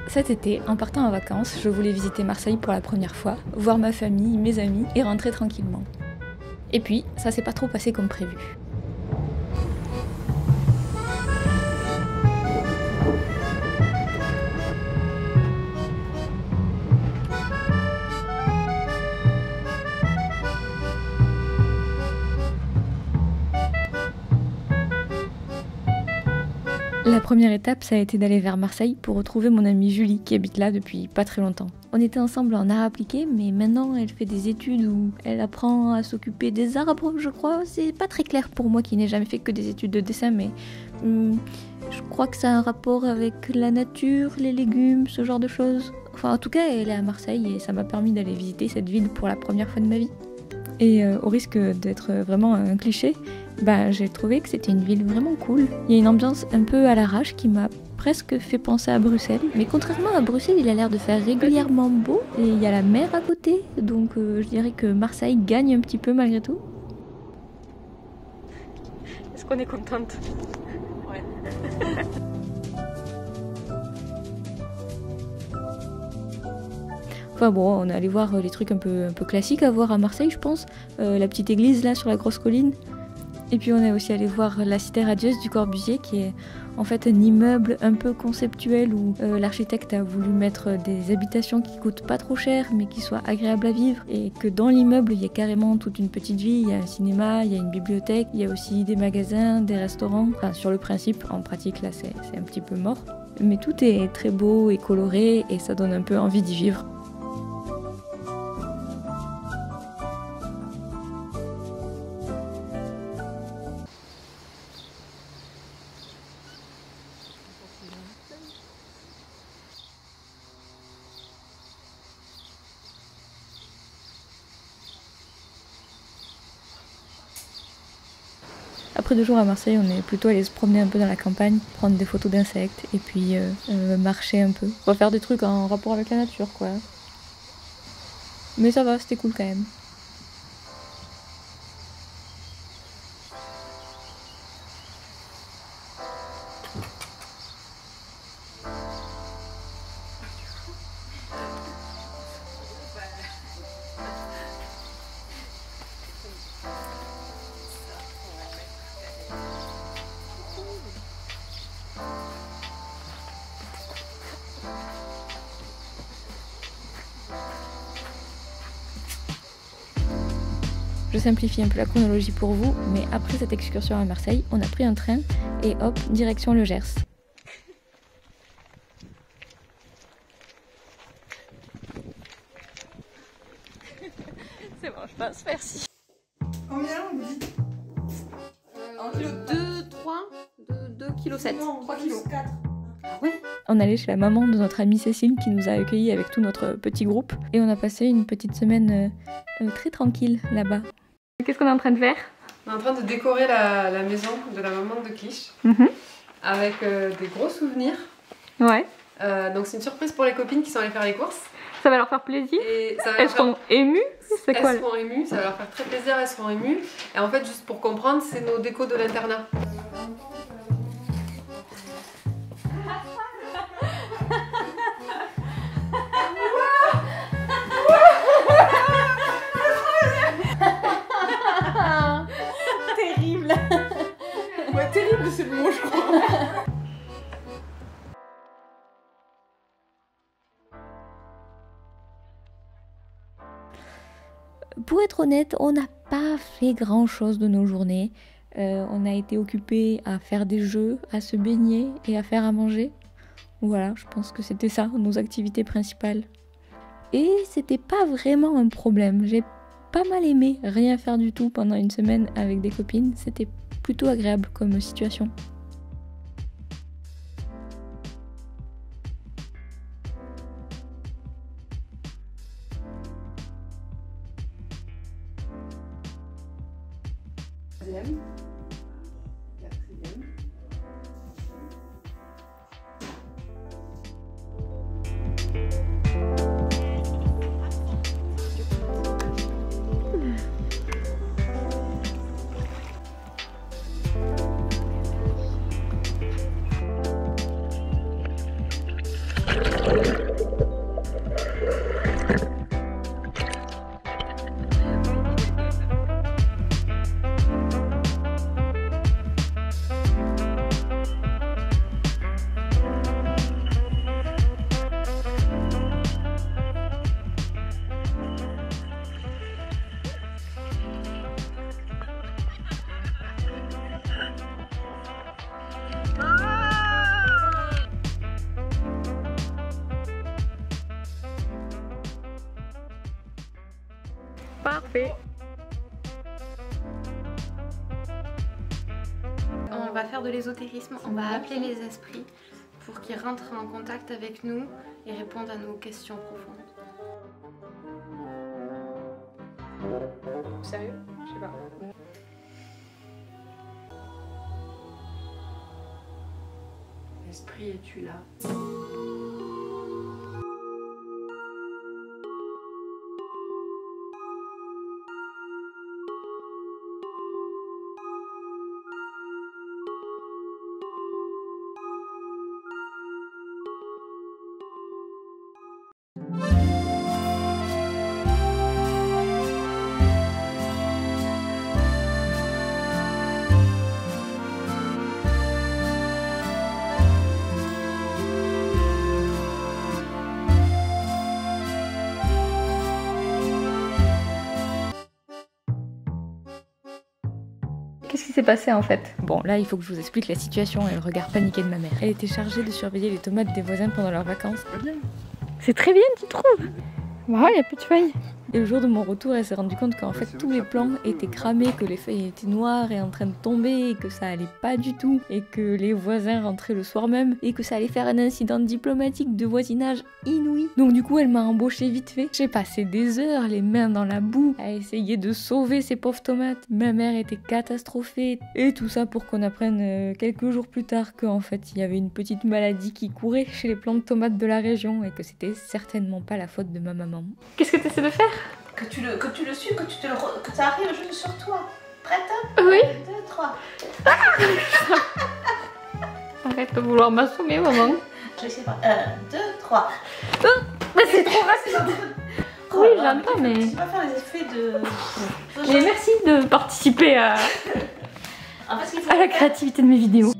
Cet été, en partant en vacances, je voulais visiter Marseille pour la première fois, voir ma famille, mes amis et rentrer tranquillement. Et puis, ça s'est pas trop passé comme prévu. La première étape, ça a été d'aller vers Marseille pour retrouver mon amie Julie qui habite là depuis pas très longtemps. On était ensemble en art appliqué, mais maintenant elle fait des études où elle apprend à s'occuper des arbres, je crois. C'est pas très clair pour moi qui n'ai jamais fait que des études de dessin, mais je crois que ça a un rapport avec la nature, les légumes, ce genre de choses. Enfin, en tout cas, elle est à Marseille et ça m'a permis d'aller visiter cette ville pour la première fois de ma vie. Et au risque d'être vraiment un cliché, j'ai trouvé que c'était une ville vraiment cool. Il y a une ambiance un peu à l'arrache qui m'a presque fait penser à Bruxelles. Mais contrairement à Bruxelles, il a l'air de faire régulièrement beau. Et il y a la mer à côté, donc je dirais que Marseille gagne un petit peu malgré tout. Est-ce qu'on est contente? Ouais. Enfin bon, on est allé voir les trucs un peu classiques à voir à Marseille, je pense. La petite église là sur la grosse colline. Et puis on est aussi allé voir la Cité radieuse du Corbusier, qui est en fait un immeuble un peu conceptuel où l'architecte a voulu mettre des habitations qui coûtent pas trop cher mais qui soient agréables à vivre, et que dans l'immeuble il y a carrément toute une petite vie, il y a un cinéma, il y a une bibliothèque, il y a aussi des magasins, des restaurants. Enfin sur le principe, en pratique là c'est un petit peu mort. Mais tout est très beau et coloré et ça donne un peu envie d'y vivre. Après 2 jours à Marseille, on est plutôt allé se promener un peu dans la campagne, prendre des photos d'insectes et puis marcher un peu. On va faire des trucs en rapport avec la nature, quoi. Mais ça va, c'était cool quand même. Je simplifie un peu la chronologie pour vous, mais après cette excursion à Marseille, on a pris un train et hop, direction le Gers. C'est bon, je passe, merci. Combien on dit? 2,7 kg. Non, 3 kg. 4. Ouais. On allait chez la maman de notre amie Cécile qui nous a accueillis avec tout notre petit groupe et on a passé une petite semaine très tranquille là-bas. Qu'est-ce qu'on est en train de faire? On est en train de décorer la maison de la maman de Clich avec des gros souvenirs. Ouais. Donc c'est une surprise pour les copines qui sont allées faire les courses. Ça va leur faire plaisir? Et ça va Elles seront émues? C'est quoi? Elles seront émues, ça va leur faire très plaisir, elles seront émues. Et en fait, juste pour comprendre, c'est nos décos de l'internat. Terrible. Ouais, terrible, c'est le mot, je crois. Pour être honnête, on n'a pas fait grand chose de nos journées. On a été occupés à faire des jeux, à se baigner et à faire à manger. Voilà, je pense que c'était ça, nos activités principales. Et c'était pas vraiment un problème. J'ai pas mal aimé rien faire du tout pendant une semaine avec des copines. C'était plutôt agréable comme situation. Troisième. Quatrième. va faire de l'ésotérisme, on va appeler les esprits pour qu'ils rentrent en contact avec nous et répondent à nos questions profondes. Sérieux? Je sais pas. Esprit, es-tu là? Qu'est-ce qui s'est passé en fait? Bon, là, il faut que je vous explique la situation et le regard paniqué de ma mère. Elle était chargée de surveiller les tomates des voisins pendant leurs vacances. C'est très bien, tu trouves? Bah ouais, il y a plus de feuilles. Et le jour de mon retour, elle s'est rendue compte qu'en fait tous les plants étaient cramés, que les feuilles étaient noires et en train de tomber, et que ça allait pas du tout, et que les voisins rentraient le soir même, et que ça allait faire un incident diplomatique de voisinage inouï. Donc du coup, elle m'a embauché vite fait. J'ai passé des heures, les mains dans la boue, à essayer de sauver ces pauvres tomates. Ma mère était catastrophée, et tout ça pour qu'on apprenne quelques jours plus tard qu'en fait il y avait une petite maladie qui courait chez les plants de tomates de la région, et que c'était certainement pas la faute de ma maman. Qu'est-ce que tu essaies de faire? Que tu le suis, que ça arrive juste sur toi. Prête? Oui. 1, 2, 3. Arrête de vouloir m'assommer, maman. Je vais essayer par 1, 2, 3. Mais c'est trop raciste. Oui, j'entends, mais... Tu vas faire les effets de... Mais merci de participer à En fait, ce qu'il faut la créativité de mes vidéos.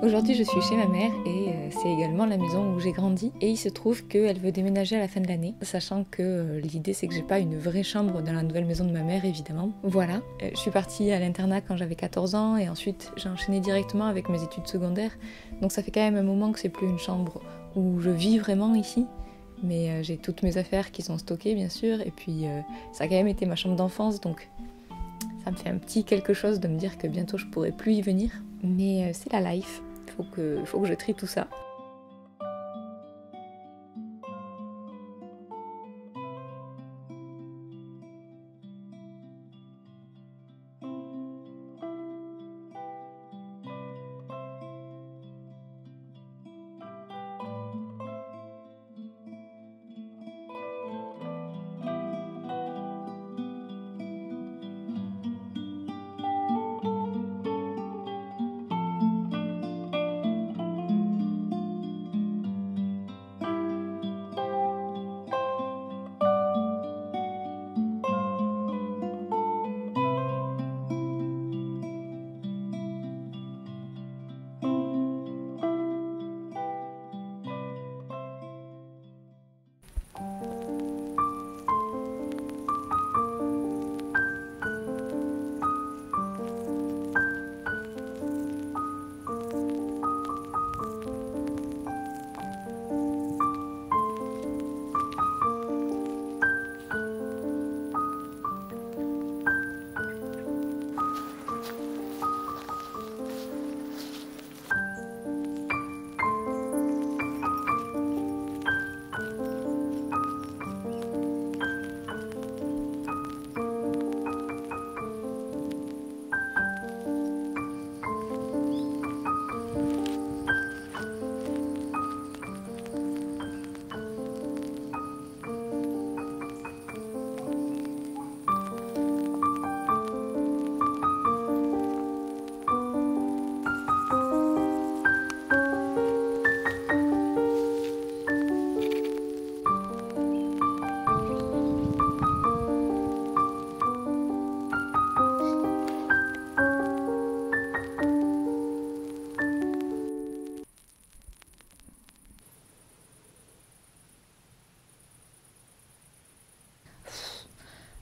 Aujourd'hui, je suis chez ma mère et c'est également la maison où j'ai grandi. Et il se trouve qu'elle veut déménager à la fin de l'année, sachant que l'idée c'est que j'ai pas une vraie chambre dans la nouvelle maison de ma mère, évidemment. Voilà, je suis partie à l'internat quand j'avais 14 ans et ensuite j'ai enchaîné directement avec mes études secondaires. Donc ça fait quand même un moment que c'est plus une chambre où je vis vraiment ici. Mais j'ai toutes mes affaires qui sont stockées, bien sûr. Et puis ça a quand même été ma chambre d'enfance, donc ça me fait un petit quelque chose de me dire que bientôt je pourrai plus y venir. Mais c'est la life. Il faut que je trie tout ça.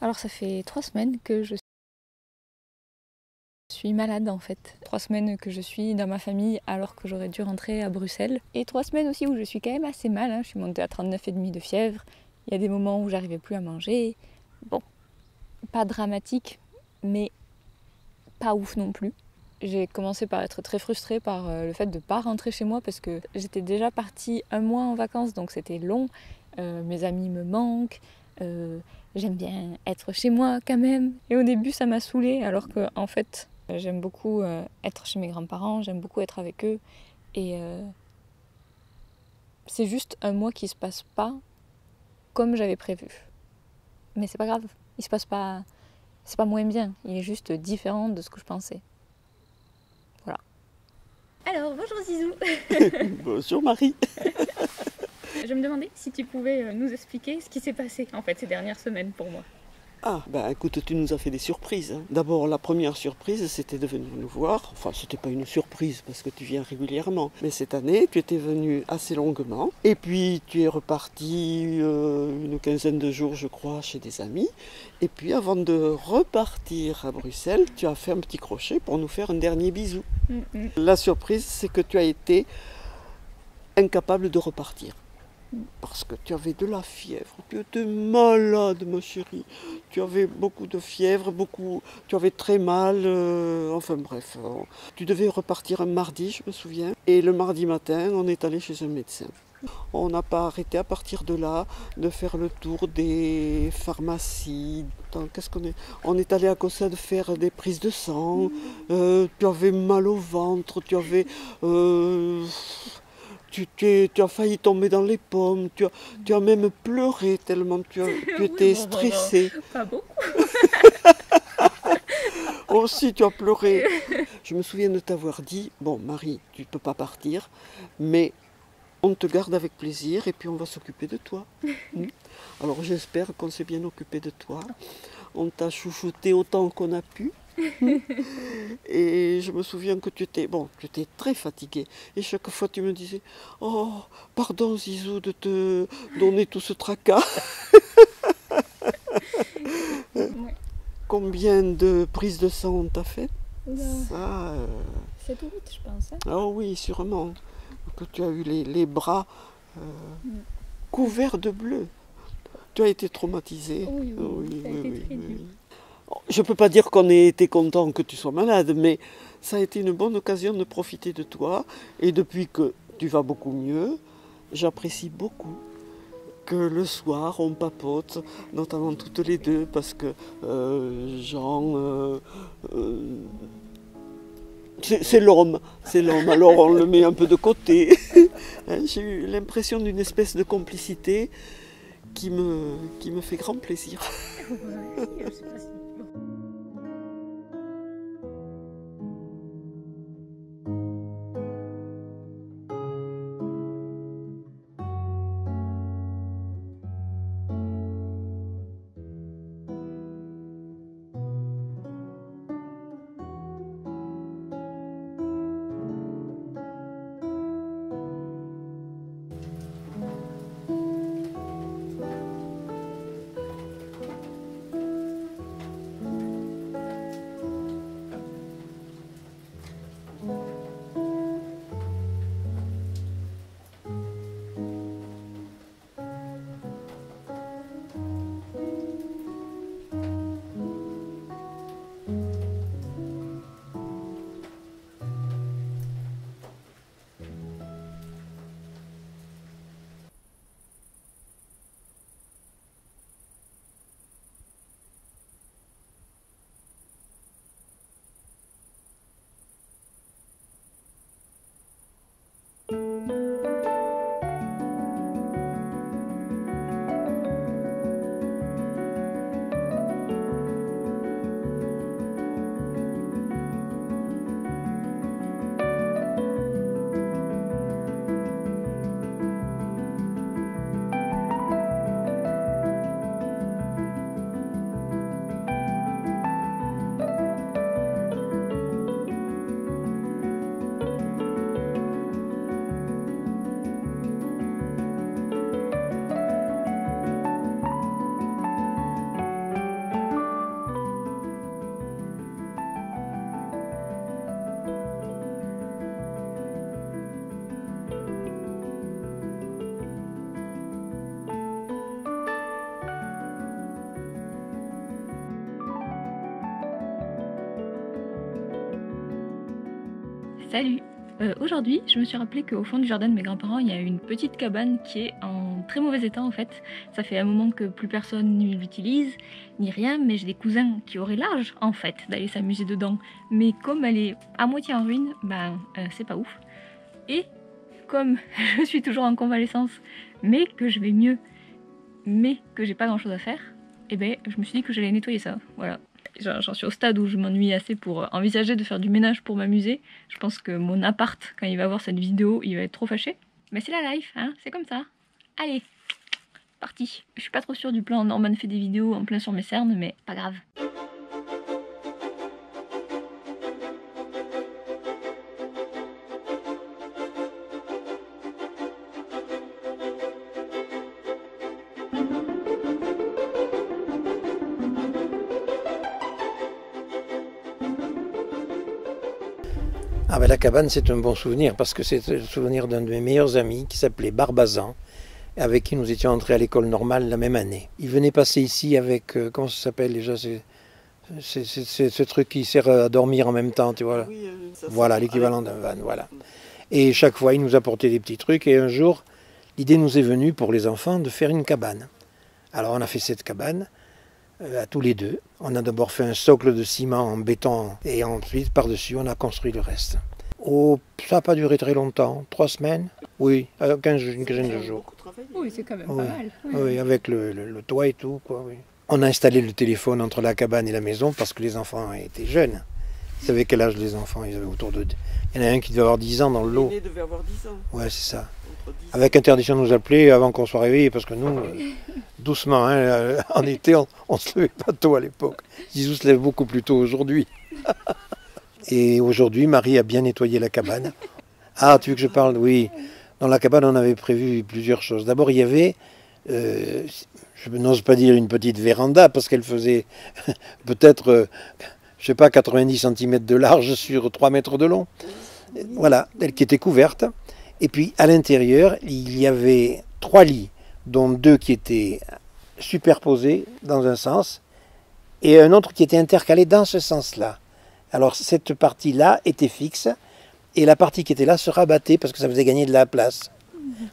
Alors ça fait 3 semaines que je suis malade en fait. 3 semaines que je suis dans ma famille alors que j'aurais dû rentrer à Bruxelles. Et 3 semaines aussi où je suis quand même assez mal, hein. Je suis montée à 39,5 de fièvre. Il y a des moments où j'arrivais plus à manger. Bon, pas dramatique, mais pas ouf non plus. J'ai commencé par être très frustrée par le fait de ne pas rentrer chez moi parce que j'étais déjà partie 1 mois en vacances, donc c'était long. Mes amis me manquent. J'aime bien être chez moi quand même. Et au début, ça m'a saoulée, alors que en fait, j'aime beaucoup être chez mes grands-parents, j'aime beaucoup être avec eux. Et c'est juste 1 mois qui se passe pas comme j'avais prévu. Mais c'est pas grave, il se passe pas. C'est pas moins bien, il est juste différent de ce que je pensais. Voilà. Alors, bonjour Zizou. Bonjour Marie. Je me demandais si tu pouvais nous expliquer ce qui s'est passé en fait ces dernières semaines pour moi. Ah, ben écoute, tu nous as fait des surprises. Hein. D'abord, la première surprise, c'était de venir nous voir. Enfin, c'était pas une surprise parce que tu viens régulièrement. Mais cette année, tu étais venu assez longuement. Et puis, tu es reparti une quinzaine de jours, je crois, chez des amis. Et puis, avant de repartir à Bruxelles, tu as fait un petit crochet pour nous faire un dernier bisou. La surprise, c'est que tu as été incapable de repartir. Parce que tu avais de la fièvre, tu étais malade ma chérie, tu avais beaucoup de fièvre, tu avais très mal, enfin bref, tu devais repartir un mardi je me souviens, et le mardi matin on est allé chez un médecin. On n'a pas arrêté à partir de là de faire le tour des pharmacies. On est allé à Cossa de faire des prises de sang, tu avais mal au ventre, tu avais... Tu as failli tomber dans les pommes, tu as même pleuré tellement tu étais stressée. Pas beaucoup. Aussi, tu as pleuré. Je me souviens de t'avoir dit, bon Marie, tu ne peux pas partir, mais on te garde avec plaisir et puis on va s'occuper de toi. Alors j'espère qu'on s'est bien occupé de toi. On t'a chouchouté autant qu'on a pu. Et je me souviens que tu étais très fatiguée. Et chaque fois tu me disais, oh, pardon Zizou de te donner tout ce tracas. Combien de prises de sang on t'a fait? Ça, 7 ou 8 je pense. Hein. Ah oui, sûrement. Que tu as eu les bras couverts de bleu. Tu as été traumatisée. Oui, ça a été très dur. Je ne peux pas dire qu'on ait été content que tu sois malade, mais ça a été une bonne occasion de profiter de toi. Et depuis que tu vas beaucoup mieux, j'apprécie beaucoup que le soir on papote, notamment toutes les deux, parce que Jean, c'est l'homme, alors on le met un peu de côté. J'ai eu l'impression d'une espèce de complicité qui me fait grand plaisir. Salut! Aujourd'hui, je me suis rappelé qu'au fond du jardin de mes grands-parents, il y a une petite cabane qui est en très mauvais état en fait. Ça fait un moment que plus personne ne l'utilise, ni rien, mais j'ai des cousins qui auraient l'âge en fait d'aller s'amuser dedans. Mais comme elle est à moitié en ruine, c'est pas ouf. Et comme je suis toujours en convalescence, mais que je vais mieux, mais que j'ai pas grand chose à faire, et je me suis dit que j'allais nettoyer ça, voilà. J'en suis au stade où je m'ennuie assez pour envisager de faire du ménage pour m'amuser. Je pense que mon appart, quand il va voir cette vidéo, il va être trop fâché. Mais c'est la life, hein, c'est comme ça. Allez, parti. Je suis pas trop sûre du plan Norman fait des vidéos en plein sur mes cernes, mais pas grave. Ah ben la cabane, c'est un bon souvenir parce que c'est le souvenir d'un de mes meilleurs amis qui s'appelait Barbazan, avec qui nous étions entrés à l'école normale la même année. Il venait passer ici avec, comment ça s'appelle déjà, c'est ce truc qui sert à dormir en même temps, tu vois. Oui, voilà, l'équivalent d'un van, voilà. Et chaque fois, il nous apportait des petits trucs et un jour, l'idée nous est venue pour les enfants de faire une cabane. Alors on a fait cette cabane. À tous les deux. On a d'abord fait un socle de ciment en béton et ensuite par-dessus on a construit le reste. Oh, ça n'a pas duré très longtemps, 3 semaines, oui, une quinzaine de jours. Oui, c'est quand même pas mal. Oui, avec le toit et tout, quoi, oui. On a installé le téléphone entre la cabane et la maison parce que les enfants étaient jeunes. Vous savez quel âge les enfants? Ils avaient autour de... Il y en a un qui devait avoir 10 ans dans le lot. Il devait avoir 10 ans. Ouais, c'est ça. Avec interdiction de nous appeler avant qu'on soit réveillés, parce que nous, doucement, hein, en été, on se levait pas tôt à l'époque. Zizou se lève beaucoup plus tôt aujourd'hui. Et aujourd'hui, Marie a bien nettoyé la cabane. Ah, tu veux que je parle? Oui. Dans la cabane, on avait prévu plusieurs choses. D'abord, il y avait, je n'ose pas dire une petite véranda, parce qu'elle faisait peut-être, je sais pas, 90 cm de large sur 3 mètres de long. Voilà, elle qui était couverte. Et puis à l'intérieur, il y avait 3 lits, dont 2 qui étaient superposés dans un sens, et un autre qui était intercalé dans ce sens-là. Alors cette partie-là était fixe, et la partie qui était là se rabattait parce que ça faisait gagner de la place.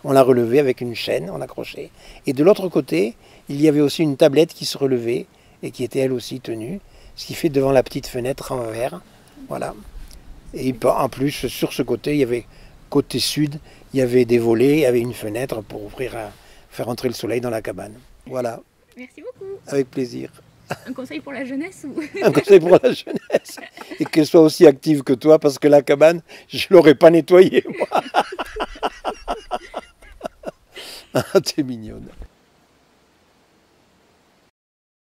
On l'a relevée avec une chaîne, on accrochait. Et de l'autre côté, il y avait aussi une tablette qui se relevait, et qui était elle aussi tenue, ce qui fait devant la petite fenêtre en verre. Voilà. Et en plus, sur ce côté, il y avait... Côté sud, il y avait des volets, il y avait une fenêtre pour faire entrer le soleil dans la cabane. Voilà. Merci beaucoup. Avec plaisir. Un conseil pour la jeunesse ou... Un conseil pour la jeunesse. Et qu'elle soit aussi active que toi, parce que la cabane, je ne l'aurais pas nettoyée, moi. Ah, t'es mignonne.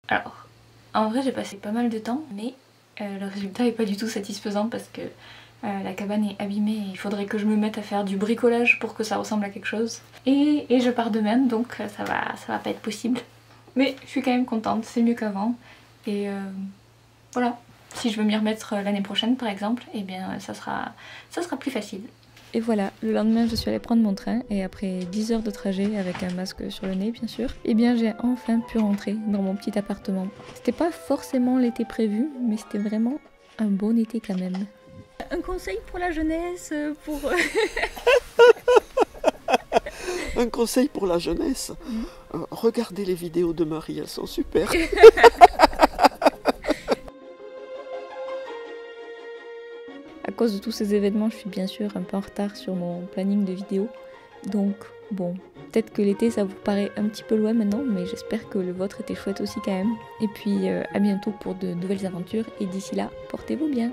Alors, en vrai, j'ai passé pas mal de temps, mais le résultat n'est pas du tout satisfaisant parce que la cabane est abîmée et il faudrait que je me mette à faire du bricolage pour que ça ressemble à quelque chose. Et je pars demain, donc ça va pas être possible. Mais je suis quand même contente, c'est mieux qu'avant. Et voilà, si je veux m'y remettre l'année prochaine par exemple, eh bien ça sera plus facile. Et voilà, le lendemain je suis allée prendre mon train et après 10 heures de trajet avec un masque sur le nez bien sûr, eh bien j'ai enfin pu rentrer dans mon petit appartement. C'était pas forcément l'été prévu, mais c'était vraiment un bon été quand même. Un conseil pour la jeunesse, pour... Un conseil pour la jeunesse, regardez les vidéos de Marie, elles sont super. À cause de tous ces événements, je suis bien sûr un peu en retard sur mon planning de vidéos. Donc bon, peut-être que l'été ça vous paraît un petit peu loin maintenant, mais j'espère que le vôtre était chouette aussi quand même. Et puis à bientôt pour de nouvelles aventures, et d'ici là, portez-vous bien.